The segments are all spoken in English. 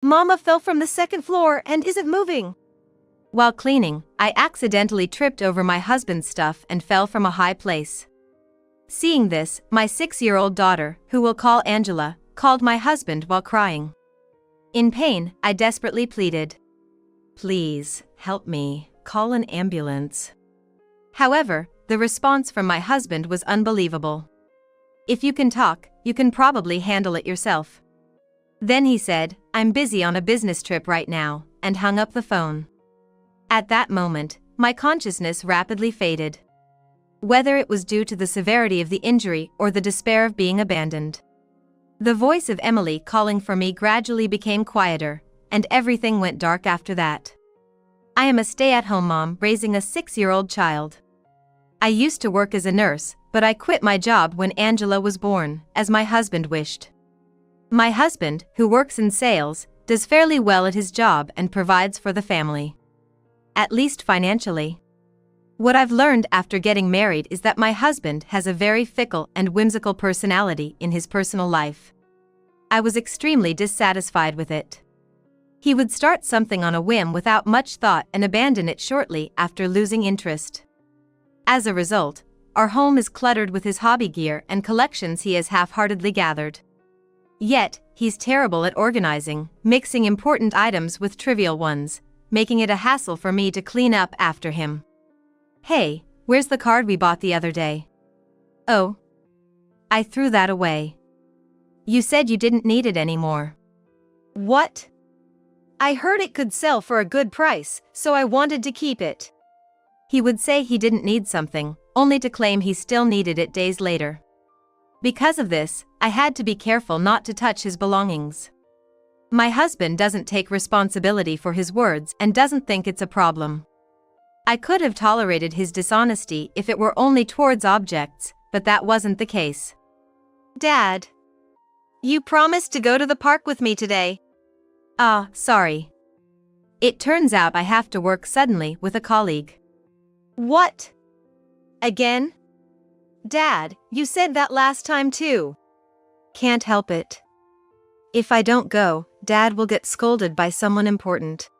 Mama fell from the second floor and isn't moving. While cleaning, I accidentally tripped over my husband's stuff and fell from a high place. Seeing this, my 6-year-old daughter, who we'll call Angela, called my husband while crying. In pain, I desperately pleaded, "Please, help me, call an ambulance." However, the response from my husband was unbelievable. "If you can talk, you can probably handle it yourself." Then he said, "I'm busy on a business trip right now," and hung up the phone. At that moment, my consciousness rapidly faded. Whether it was due to the severity of the injury or the despair of being abandoned. The voice of Emily calling for me gradually became quieter, and everything went dark after that. I am a stay-at-home mom raising a 6-year-old child. I used to work as a nurse, but I quit my job when Angela was born, as my husband wished. My husband, who works in sales, does fairly well at his job and provides for the family. At least financially. What I've learned after getting married is that my husband has a very fickle and whimsical personality in his personal life. I was extremely dissatisfied with it. He would start something on a whim without much thought and abandon it shortly after losing interest. As a result, our home is cluttered with his hobby gear and collections he has half-heartedly gathered. Yet, he's terrible at organizing, mixing important items with trivial ones, making it a hassle for me to clean up after him. "Hey, where's the card we bought the other day?" "Oh. I threw that away." "You said you didn't need it anymore." "What?" "I heard it could sell for a good price, so I wanted to keep it." He would say he didn't need something, only to claim he still needed it days later. Because of this, I had to be careful not to touch his belongings. My husband doesn't take responsibility for his words and doesn't think it's a problem. I could have tolerated his dishonesty if it were only towards objects, but that wasn't the case. "Dad, you promised to go to the park with me today." Sorry. It turns out I have to work suddenly with a colleague." "What? Again? Dad, you said that last time too." "Can't help it. If I don't go, Dad will get scolded by someone important."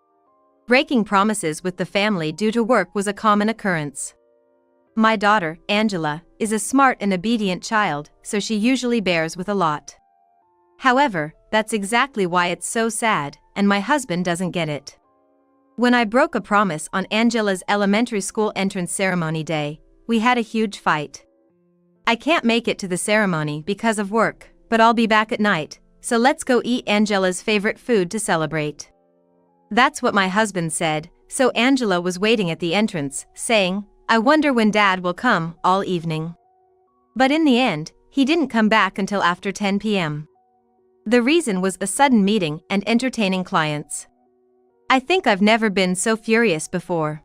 Breaking promises with the family due to work was a common occurrence. My daughter, Angela, is a smart and obedient child, so she usually bears with a lot. However, that's exactly why it's so sad, and my husband doesn't get it. When I broke a promise on Angela's elementary school entrance ceremony day, we had a huge fight. "I can't make it to the ceremony because of work, but I'll be back at night, so let's go eat Angela's favorite food to celebrate." That's what my husband said, so Angela was waiting at the entrance, saying, "I wonder when Dad will come," all evening. But in the end, he didn't come back until after 10 p.m. The reason was a sudden meeting and entertaining clients. I think I've never been so furious before.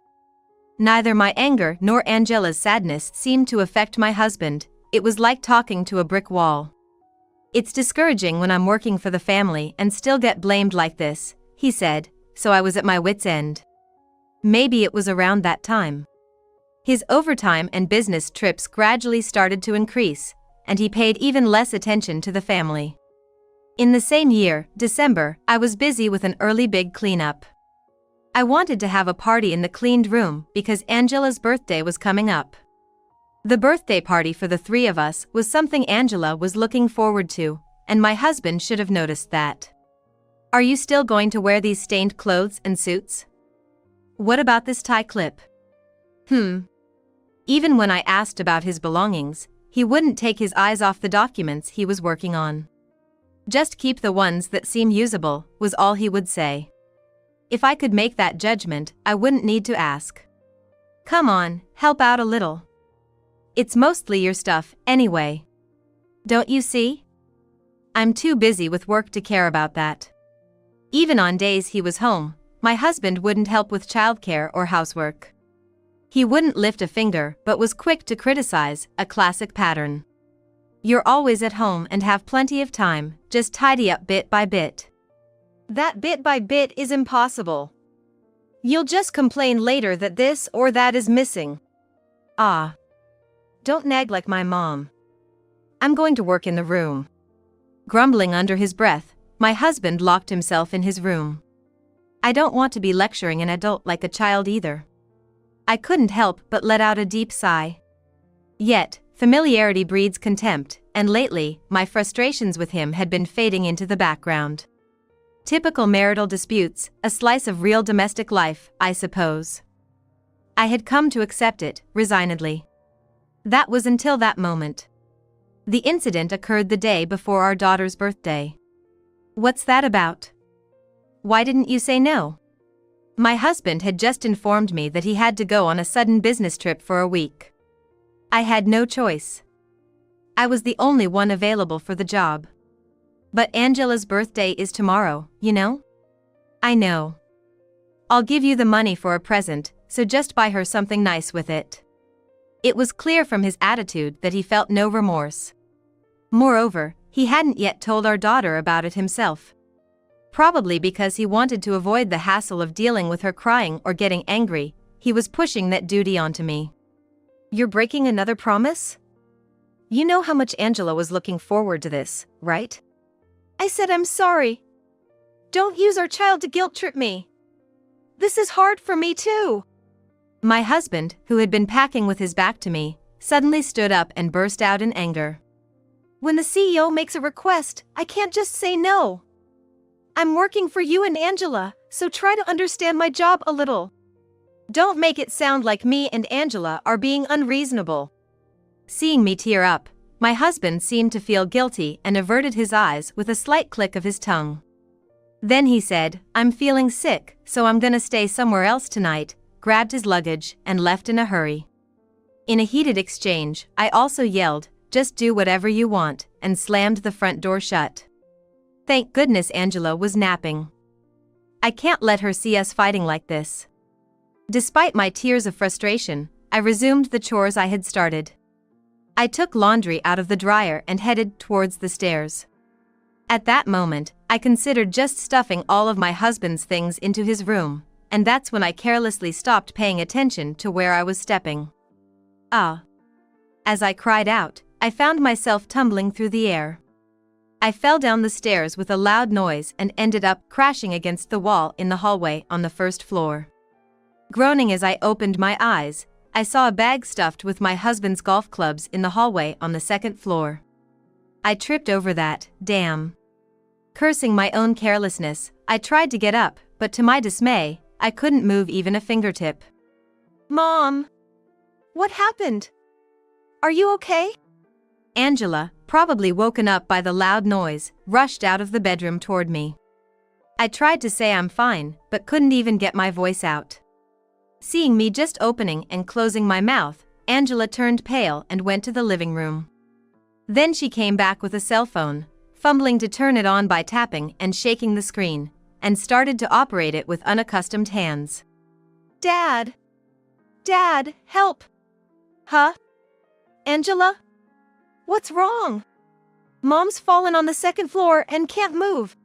Neither my anger nor Angela's sadness seemed to affect my husband. It was like talking to a brick wall. "It's discouraging when I'm working for the family and still get blamed like this," he said, so I was at my wit's end. Maybe it was around that time. His overtime and business trips gradually started to increase, and he paid even less attention to the family. In the same year, December, I was busy with an early big cleanup. I wanted to have a party in the cleaned room because Angela's birthday was coming up. The birthday party for the three of us was something Angela was looking forward to, and my husband should have noticed that. "Are you still going to wear these stained clothes and suits? What about this tie clip?" Even when I asked about his belongings, he wouldn't take his eyes off the documents he was working on. "Just keep the ones that seem usable," was all he would say. If I could make that judgment, I wouldn't need to ask. "Come on, help out a little. It's mostly your stuff, anyway. Don't you see? I'm too busy with work to care about that." Even on days he was home, my husband wouldn't help with childcare or housework. He wouldn't lift a finger but was quick to criticize, a classic pattern. "You're always at home and have plenty of time, just tidy up bit by bit." That bit by bit is impossible. You'll just complain later that this or that is missing. Don't nag like my mom. I'm going to work in the room. Grumbling under his breath, my husband locked himself in his room. I don't want to be lecturing an adult like a child either. I couldn't help but let out a deep sigh. Yet, familiarity breeds contempt, and lately, my frustrations with him had been fading into the background. Typical marital disputes, a slice of real domestic life, I suppose. I had come to accept it, resignedly. That was until that moment. The incident occurred the day before our daughter's birthday. What's that about? Why didn't you say no? My husband had just informed me that he had to go on a sudden business trip for a week. I had no choice. I was the only one available for the job. But Angela's birthday is tomorrow, you know? I know. I'll give you the money for a present, so just buy her something nice with it. It was clear from his attitude that he felt no remorse. Moreover, he hadn't yet told our daughter about it himself. Probably because he wanted to avoid the hassle of dealing with her crying or getting angry, he was pushing that duty onto me. You're breaking another promise? You know how much Angela was looking forward to this, right? I said I'm sorry. Don't use our child to guilt-trip me. This is hard for me too. My husband, who had been packing with his back to me, suddenly stood up and burst out in anger. When the CEO makes a request, I can't just say no. I'm working for you and Angela, so try to understand my job a little. Don't make it sound like me and Angela are being unreasonable. Seeing me tear up, my husband seemed to feel guilty and averted his eyes with a slight click of his tongue. Then he said, I'm feeling sick, so I'm gonna stay somewhere else tonight, grabbed his luggage, and left in a hurry. In a heated exchange, I also yelled, just do whatever you want, and slammed the front door shut. Thank goodness Angela was napping. I can't let her see us fighting like this. Despite my tears of frustration, I resumed the chores I had started. I took laundry out of the dryer and headed towards the stairs. At that moment, I considered just stuffing all of my husband's things into his room, and that's when I carelessly stopped paying attention to where I was stepping. Ah! As I cried out, I found myself tumbling through the air. I fell down the stairs with a loud noise and ended up crashing against the wall in the hallway on the first floor. Groaning as I opened my eyes, I saw a bag stuffed with my husband's golf clubs in the hallway on the second floor. I tripped over that, damn. Cursing my own carelessness, I tried to get up, but to my dismay, I couldn't move even a fingertip. Mom! What happened? Are you okay? Angela, probably woken up by the loud noise, rushed out of the bedroom toward me. I tried to say I'm fine, but couldn't even get my voice out. Seeing me just opening and closing my mouth, Angela turned pale and went to the living room. Then she came back with a cell phone, fumbling to turn it on by tapping and shaking the screen, and started to operate it with unaccustomed hands. Dad! Dad, help! Huh? Angela? What's wrong? Mom's fallen on the second floor and can't move.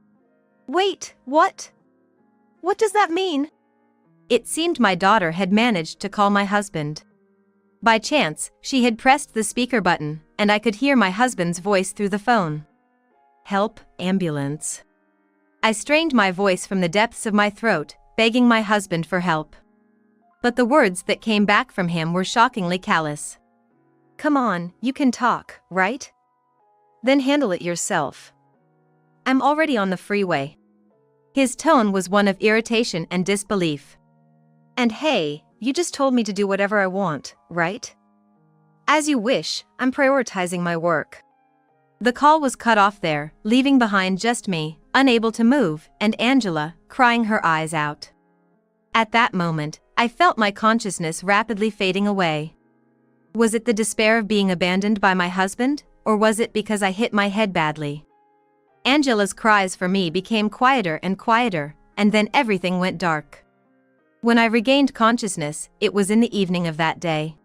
Wait, what? What does that mean? It seemed my daughter had managed to call my husband. By chance, she had pressed the speaker button, and I could hear my husband's voice through the phone. Help, ambulance. I strained my voice from the depths of my throat, begging my husband for help. But the words that came back from him were shockingly callous. Come on, you can talk, right? Then handle it yourself. I'm already on the freeway. His tone was one of irritation and disbelief. And hey, you just told me to do whatever I want, right? As you wish, I'm prioritizing my work. The call was cut off there, leaving behind just me, unable to move, and Angela, crying her eyes out. At that moment, I felt my consciousness rapidly fading away. Was it the despair of being abandoned by my husband, or was it because I hit my head badly? Angela's cries for me became quieter and quieter, and then everything went dark. When I regained consciousness, it was in the evening of that day.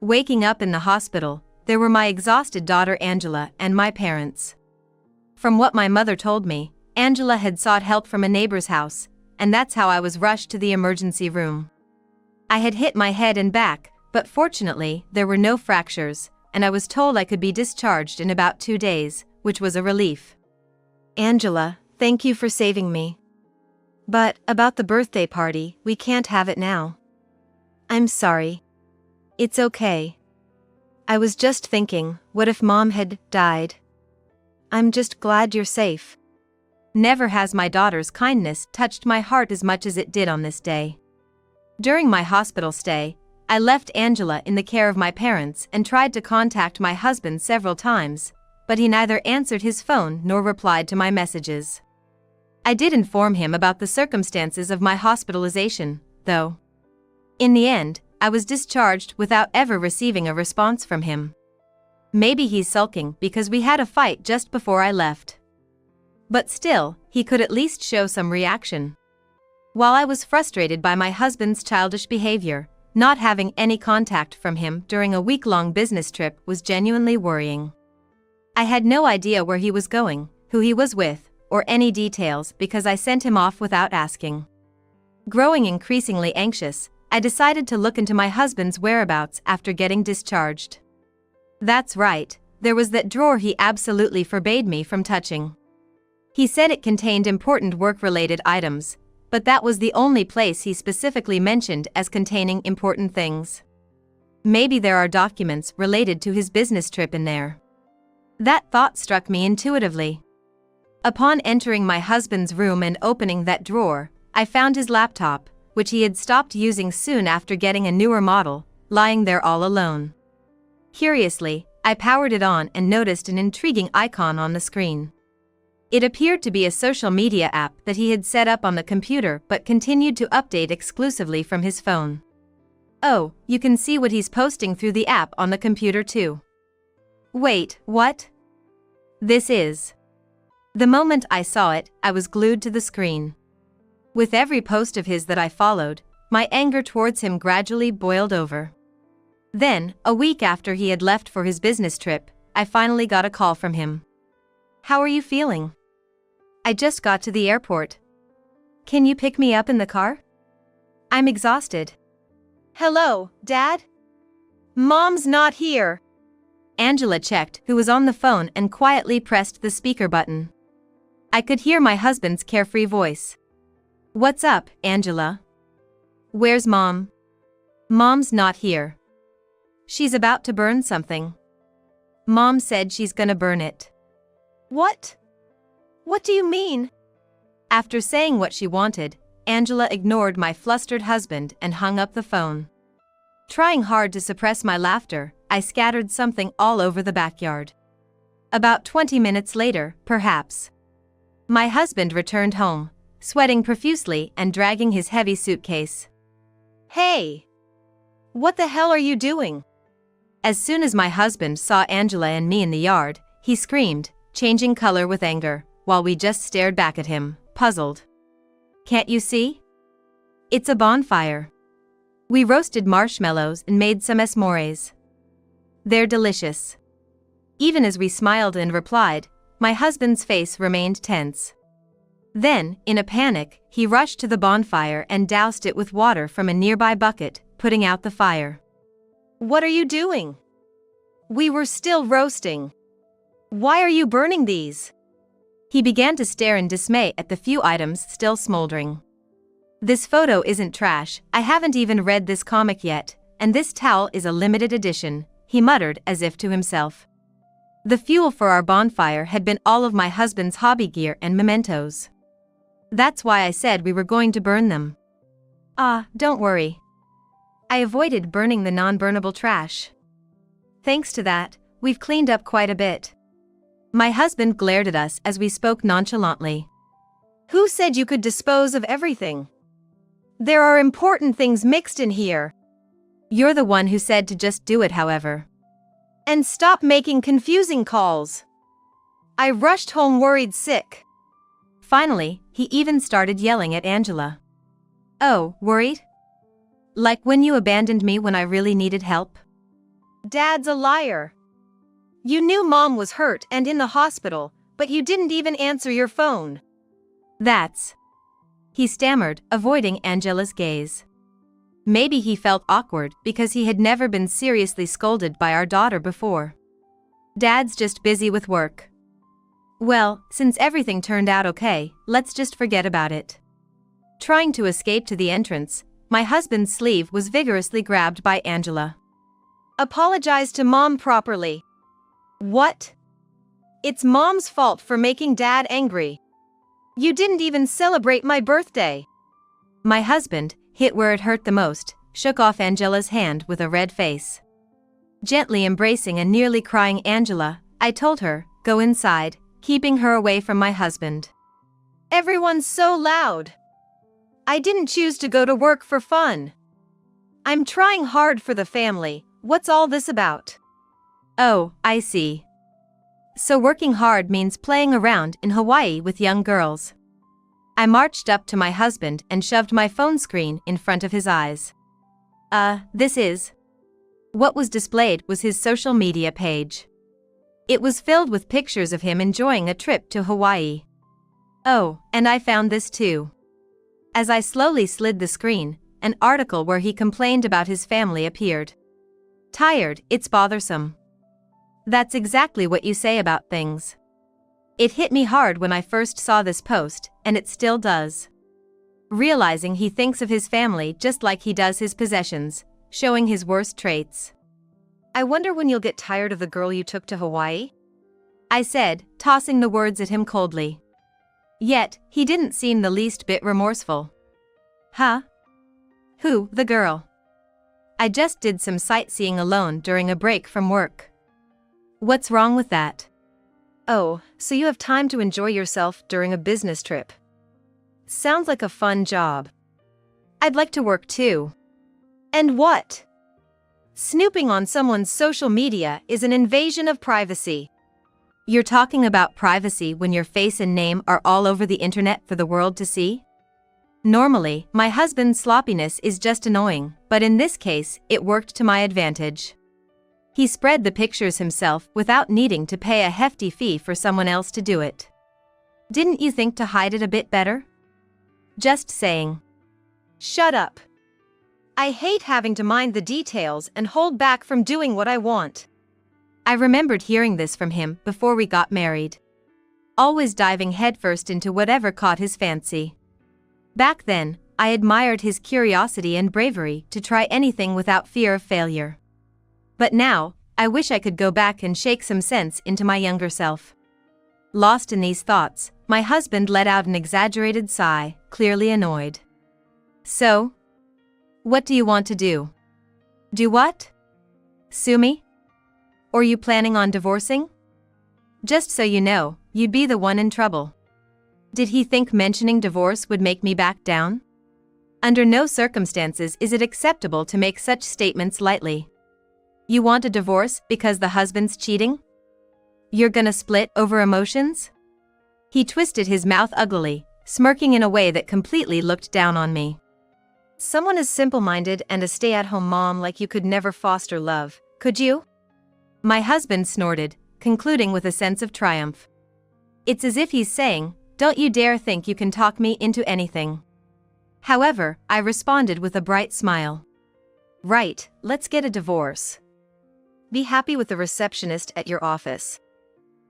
Waking up in the hospital, there were my exhausted daughter Angela and my parents. From what my mother told me, Angela had sought help from a neighbor's house, and that's how I was rushed to the emergency room. I had hit my head and back, but fortunately, there were no fractures, and I was told I could be discharged in about 2 days, which was a relief. Angela, Thank you for saving me. But, about the birthday party, we can't have it now. I'm sorry. It's okay. I was just thinking, what if Mom had died? I'm just glad you're safe. Never has my daughter's kindness touched my heart as much as it did on this day. During my hospital stay, I left Angela in the care of my parents and tried to contact my husband several times, but he neither answered his phone nor replied to my messages. I did inform him about the circumstances of my hospitalization, though. In the end, I was discharged without ever receiving a response from him. Maybe he's sulking because we had a fight just before I left. But still, he could at least show some reaction. While I was frustrated by my husband's childish behavior, not having any contact from him during a week-long business trip was genuinely worrying. I had no idea where he was going, who he was with, or any details because I sent him off without asking. Growing increasingly anxious, I decided to look into my husband's whereabouts after getting discharged. That's right, there was that drawer he absolutely forbade me from touching. He said it contained important work-related items, but that was the only place he specifically mentioned as containing important things. Maybe there are documents related to his business trip in there. That thought struck me intuitively. Upon entering my husband's room and opening that drawer, I found his laptop, which he had stopped using soon after getting a newer model, lying there all alone. Curiously, I powered it on and noticed an intriguing icon on the screen. It appeared to be a social media app that he had set up on the computer but continued to update exclusively from his phone. Oh, you can see what he's posting through the app on the computer too. Wait, what? This is. The moment I saw it, I was glued to the screen. With every post of his that I followed, my anger towards him gradually boiled over. Then, a week after he had left for his business trip, I finally got a call from him. How are you feeling? I just got to the airport. Can you pick me up in the car? I'm exhausted. Hello, Dad? Mom's not here. Angela checked who was on the phone and quietly pressed the speaker button. I could hear my husband's carefree voice. What's up, Angela? Where's Mom? Mom's not here. She's about to burn something. Mom said she's gonna burn it. What? What do you mean? After saying what she wanted, Angela ignored my flustered husband and hung up the phone. Trying hard to suppress my laughter, I scattered something all over the backyard. About 20 minutes later, perhaps. My husband returned home, sweating profusely and dragging his heavy suitcase. Hey! What the hell are you doing? As soon as my husband saw Angela and me in the yard, he screamed, changing color with anger, while we just stared back at him, puzzled. Can't you see? It's a bonfire. We roasted marshmallows and made some s'mores. They're delicious. Even as we smiled and replied, my husband's face remained tense. Then, in a panic, he rushed to the bonfire and doused it with water from a nearby bucket, putting out the fire. What are you doing? We were still roasting. Why are you burning these? He began to stare in dismay at the few items still smoldering. This photo isn't trash, I haven't even read this comic yet, and this towel is a limited edition, he muttered as if to himself. The fuel for our bonfire had been all of my husband's hobby gear and mementos. That's why I said we were going to burn them. Don't worry. I avoided burning the non-burnable trash. Thanks to that, we've cleaned up quite a bit. My husband glared at us as we spoke nonchalantly. Who said you could dispose of everything? There are important things mixed in here. You're the one who said to just do it, however. And stop making confusing calls. I rushed home worried sick. Finally, he even started yelling at Angela. Oh, worried? Like when you abandoned me when I really needed help? Dad's a liar. You knew Mom was hurt and in the hospital, but you didn't even answer your phone. That's... He stammered, avoiding Angela's gaze. Maybe he felt awkward because he had never been seriously scolded by our daughter before. Dad's just busy with work. Well, since everything turned out okay, let's just forget about it. Trying to escape to the entrance, my husband's sleeve was vigorously grabbed by Angela. Apologize to Mom properly. What? It's Mom's fault for making Dad angry. You didn't even celebrate my birthday. My husband, hit where it hurt the most, shook off Angela's hand with a red face. Gently embracing and nearly crying Angela, I told her, go inside, keeping her away from my husband. Everyone's so loud. I didn't choose to go to work for fun. I'm trying hard for the family. What's all this about? Oh, I see. So working hard means playing around in Hawaii with young girls. I marched up to my husband and shoved my phone screen in front of his eyes. This is. What was displayed was his social media page. It was filled with pictures of him enjoying a trip to Hawaii. Oh, and I found this too. As I slowly slid the screen, an article where he complained about his family appeared. Tired, it's bothersome. That's exactly what you say about things. It hit me hard when I first saw this post, and it still does. Realizing he thinks of his family just like he does his possessions, showing his worst traits. I wonder when you'll get tired of the girl you took to Hawaii? I said, tossing the words at him coldly. Yet, he didn't seem the least bit remorseful. Huh? Who, the girl? I just did some sightseeing alone during a break from work. What's wrong with that? Oh, so you have time to enjoy yourself during a business trip. Sounds like a fun job. I'd like to work too. And what? Snooping on someone's social media is an invasion of privacy. You're talking about privacy when your face and name are all over the internet for the world to see? Normally, my husband's sloppiness is just annoying, but in this case, it worked to my advantage. He spread the pictures himself without needing to pay a hefty fee for someone else to do it. Didn't you think to hide it a bit better? Just saying. Shut up. I hate having to mind the details and hold back from doing what I want. I remembered hearing this from him before we got married. Always diving headfirst into whatever caught his fancy. Back then, I admired his curiosity and bravery to try anything without fear of failure. But now, I wish I could go back and shake some sense into my younger self. Lost in these thoughts, my husband let out an exaggerated sigh, clearly annoyed. So? What do you want to do? Do what? Sue me? Or you planning on divorcing? Just so you know, you'd be the one in trouble. Did he think mentioning divorce would make me back down? Under no circumstances is it acceptable to make such statements lightly. You want a divorce because the husband's cheating? You're gonna split over emotions? He twisted his mouth uglily, smirking in a way that completely looked down on me. Someone as simple-minded and a stay-at-home mom like you could never foster love, could you? My husband snorted, concluding with a sense of triumph. It's as if he's saying, don't you dare think you can talk me into anything. However, I responded with a bright smile. Right, let's get a divorce. Be happy with the receptionist at your office.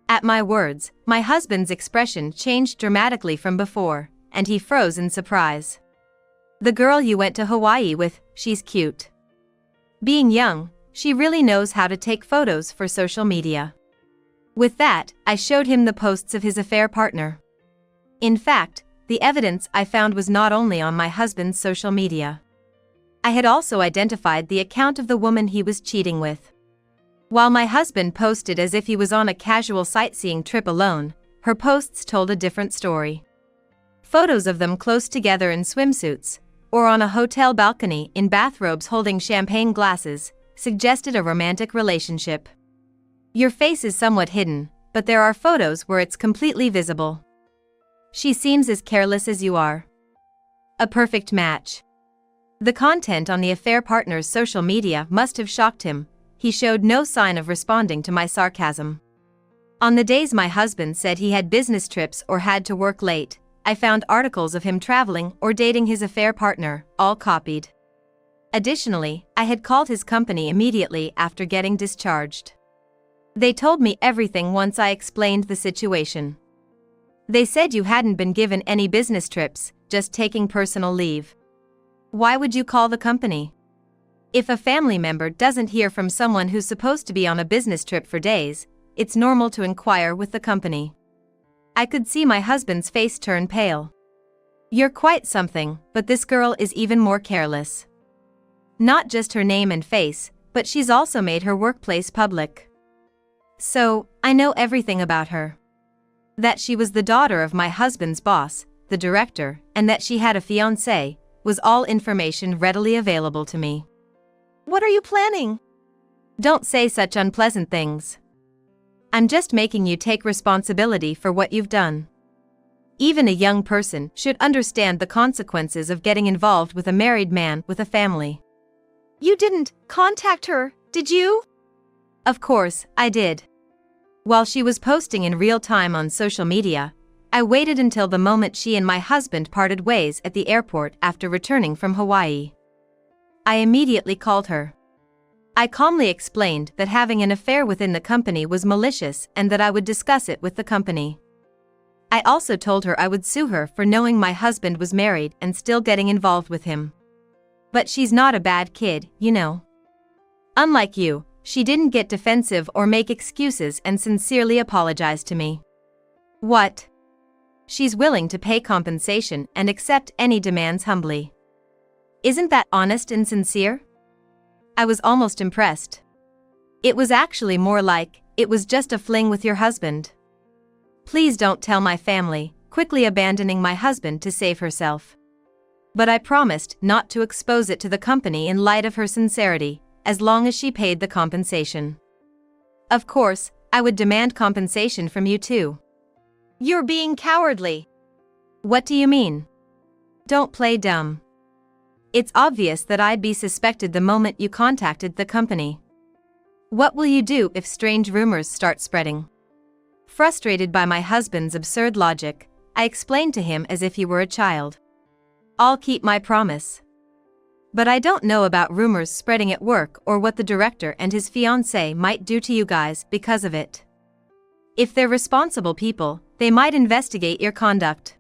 At my words, my husband's expression changed dramatically from before, and he froze in surprise. The girl you went to Hawaii with, she's cute. Being young, she really knows how to take photos for social media. With that, I showed him the posts of his affair partner. In fact, the evidence I found was not only on my husband's social media. I had also identified the account of the woman he was cheating with. While my husband posted as if he was on a casual sightseeing trip alone, her posts told a different story. Photos of them close together in swimsuits, or on a hotel balcony in bathrobes holding champagne glasses, suggested a romantic relationship. Your face is somewhat hidden, but there are photos where it's completely visible. She seems as careless as you are. A perfect match. The content on the affair partner's social media must have shocked him. He showed no sign of responding to my sarcasm. On the days my husband said he had business trips or had to work late, I found articles of him traveling or dating his affair partner, all copied. Additionally, I had called his company immediately after getting discharged. They told me everything once I explained the situation. They said you hadn't been given any business trips, just taking personal leave. Why would you call the company? If a family member doesn't hear from someone who's supposed to be on a business trip for days, it's normal to inquire with the company. I could see my husband's face turn pale. You're quite something, but this girl is even more careless. Not just her name and face, but she's also made her workplace public. So, I know everything about her. That she was the daughter of my husband's boss, the director, and that she had a fiancé, was all information readily available to me. What are you planning? Don't say such unpleasant things. I'm just making you take responsibility for what you've done. Even a young person should understand the consequences of getting involved with a married man with a family. You didn't contact her, did you? Of course, I did. While she was posting in real time on social media, I waited until the moment she and my husband parted ways at the airport after returning from Hawaii. I immediately called her. I calmly explained that having an affair within the company was malicious and that I would discuss it with the company. I also told her I would sue her for knowing my husband was married and still getting involved with him. But she's not a bad kid, you know. Unlike you, she didn't get defensive or make excuses and sincerely apologized to me. What? She's willing to pay compensation and accept any demands humbly. Isn't that honest and sincere? I was almost impressed. It was actually more like, it was just a fling with your husband. Please don't tell my family, quickly abandoning my husband to save herself. But I promised not to expose it to the company in light of her sincerity, as long as she paid the compensation. Of course, I would demand compensation from you too. You're being cowardly. What do you mean? Don't play dumb. It's obvious that I'd be suspected the moment you contacted the company. What will you do if strange rumors start spreading? Frustrated by my husband's absurd logic, I explained to him as if he were a child. I'll keep my promise. But I don't know about rumors spreading at work or what the director and his fiancée might do to you guys because of it. If they're responsible people, they might investigate your conduct.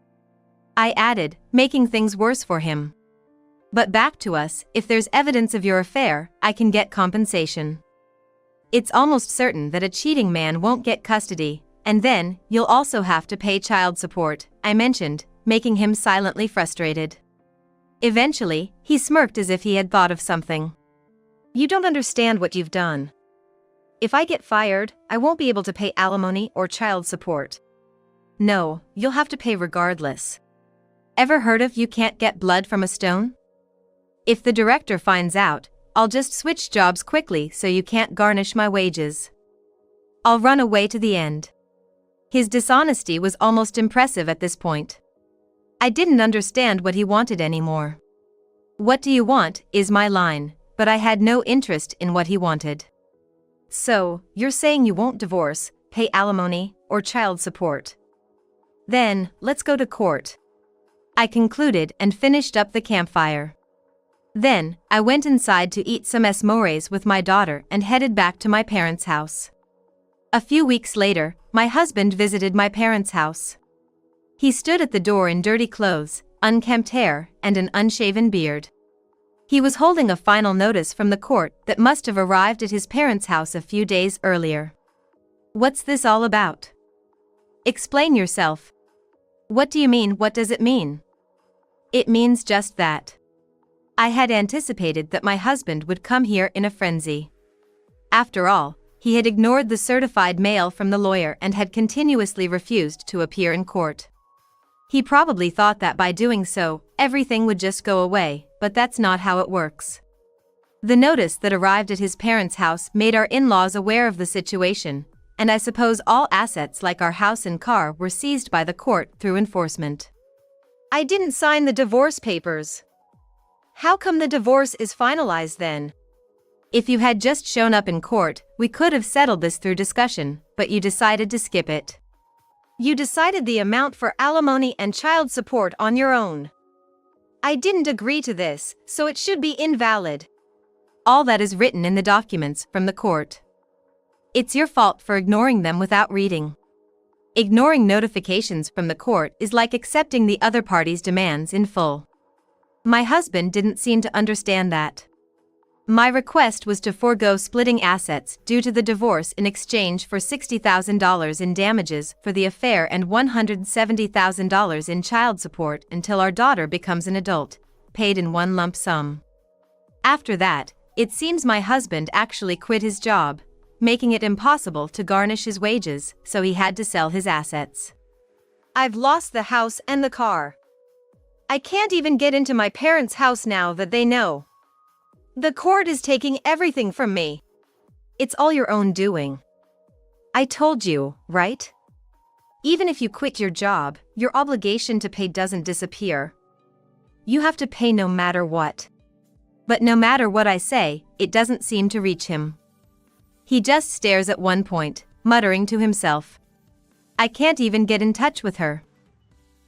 I added, making things worse for him. But back to us, if there's evidence of your affair, I can get compensation. It's almost certain that a cheating man won't get custody, and then, you'll also have to pay child support, I mentioned, making him silently frustrated. Eventually, he smirked as if he had thought of something. You don't understand what you've done. If I get fired, I won't be able to pay alimony or child support. No, you'll have to pay regardless. Ever heard of you can't get blood from a stone? If the director finds out, I'll just switch jobs quickly so you can't garnish my wages. I'll run away to the end. His dishonesty was almost impressive at this point. I didn't understand what he wanted anymore. What do you want, is my line, but I had no interest in what he wanted. So, you're saying you won't divorce, pay alimony, or child support? Then, let's go to court. I concluded and finished up the campfire. Then, I went inside to eat some s'mores with my daughter and headed back to my parents' house. A few weeks later, my husband visited my parents' house. He stood at the door in dirty clothes, unkempt hair, and an unshaven beard. He was holding a final notice from the court that must have arrived at his parents' house a few days earlier. What's this all about? Explain yourself. What do you mean? What does it mean? It means just that. I had anticipated that my husband would come here in a frenzy. After all, he had ignored the certified mail from the lawyer and had continuously refused to appear in court. He probably thought that by doing so, everything would just go away, but that's not how it works. The notice that arrived at his parents' house made our in-laws aware of the situation, and I suppose all assets like our house and car were seized by the court through enforcement. I didn't sign the divorce papers. How come the divorce is finalized then? If you had just shown up in court, we could have settled this through discussion, but you decided to skip it. You decided the amount for alimony and child support on your own. I didn't agree to this, so it should be invalid. All that is written in the documents from the court. It's your fault for ignoring them without reading. Ignoring notifications from the court is like accepting the other party's demands in full. My husband didn't seem to understand that. My request was to forego splitting assets due to the divorce in exchange for $60,000 in damages for the affair and $170,000 in child support until our daughter becomes an adult, paid in one lump sum. After that, it seems my husband actually quit his job, making it impossible to garnish his wages, so he had to sell his assets. I've lost the house and the car. I can't even get into my parents' house now that they know. The court is taking everything from me. It's all your own doing. I told you, right? Even if you quit your job, your obligation to pay doesn't disappear. You have to pay no matter what. But no matter what I say, it doesn't seem to reach him. He just stares at one point, muttering to himself. I can't even get in touch with her.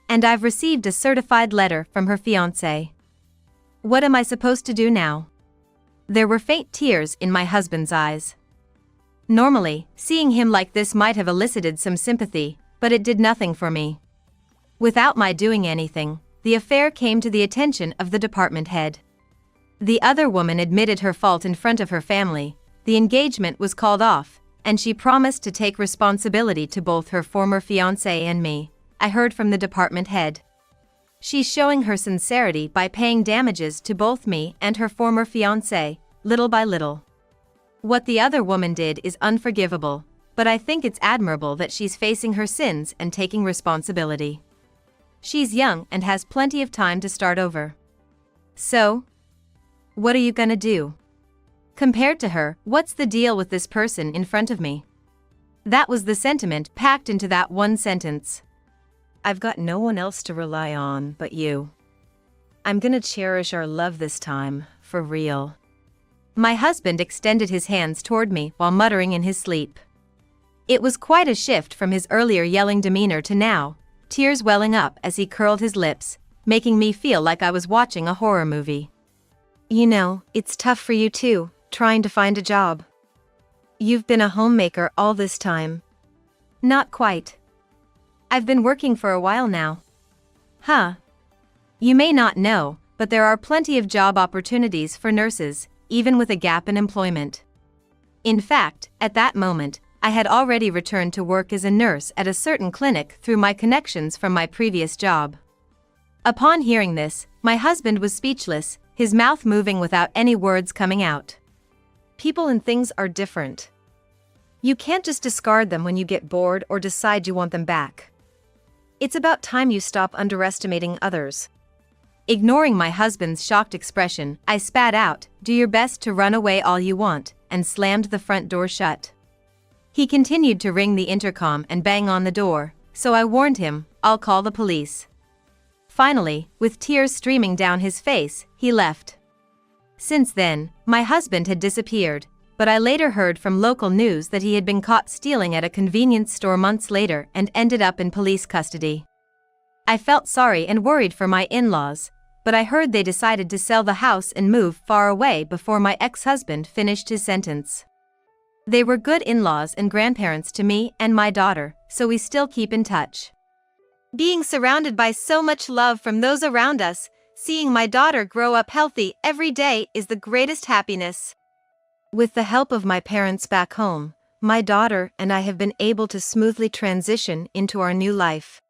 And I've received a certified letter from her fiancé. What am I supposed to do now? There were faint tears in my husband's eyes. Normally, seeing him like this might have elicited some sympathy, but it did nothing for me. Without my doing anything, the affair came to the attention of the department head. The other woman admitted her fault in front of her family, the engagement was called off, and she promised to take responsibility to both her former fiancé and me, I heard from the department head. She's showing her sincerity by paying damages to both me and her former fiancé, little by little. What the other woman did is unforgivable, but I think it's admirable that she's facing her sins and taking responsibility. She's young and has plenty of time to start over. So, what are you gonna do? Compared to her, what's the deal with this person in front of me? That was the sentiment packed into that one sentence. I've got no one else to rely on but you. I'm gonna cherish our love this time, for real. My husband extended his hands toward me while muttering in his sleep. It was quite a shift from his earlier yelling demeanor to now, tears welling up as he curled his lips, making me feel like I was watching a horror movie. You know, it's tough for you too, trying to find a job. You've been a homemaker all this time. Not quite. I've been working for a while now. Huh. You may not know, but there are plenty of job opportunities for nurses, even with a gap in employment. In fact, at that moment, I had already returned to work as a nurse at a certain clinic through my connections from my previous job. Upon hearing this, my husband was speechless, his mouth moving without any words coming out. People and things are different. You can't just discard them when you get bored or decide you want them back. It's about time you stop underestimating others. Ignoring my husband's shocked expression, I spat out, "Do your best to run away all you want," and slammed the front door shut. He continued to ring the intercom and bang on the door, so I warned him, "I'll call the police." Finally, with tears streaming down his face, he left. Since then, my husband had disappeared, but I later heard from local news that he had been caught stealing at a convenience store months later and ended up in police custody. I felt sorry and worried for my in-laws, but I heard they decided to sell the house and move far away before my ex-husband finished his sentence. They were good in-laws and grandparents to me and my daughter, so we still keep in touch. Being surrounded by so much love from those around us, seeing my daughter grow up healthy every day is the greatest happiness. With the help of my parents back home, my daughter and I have been able to smoothly transition into our new life.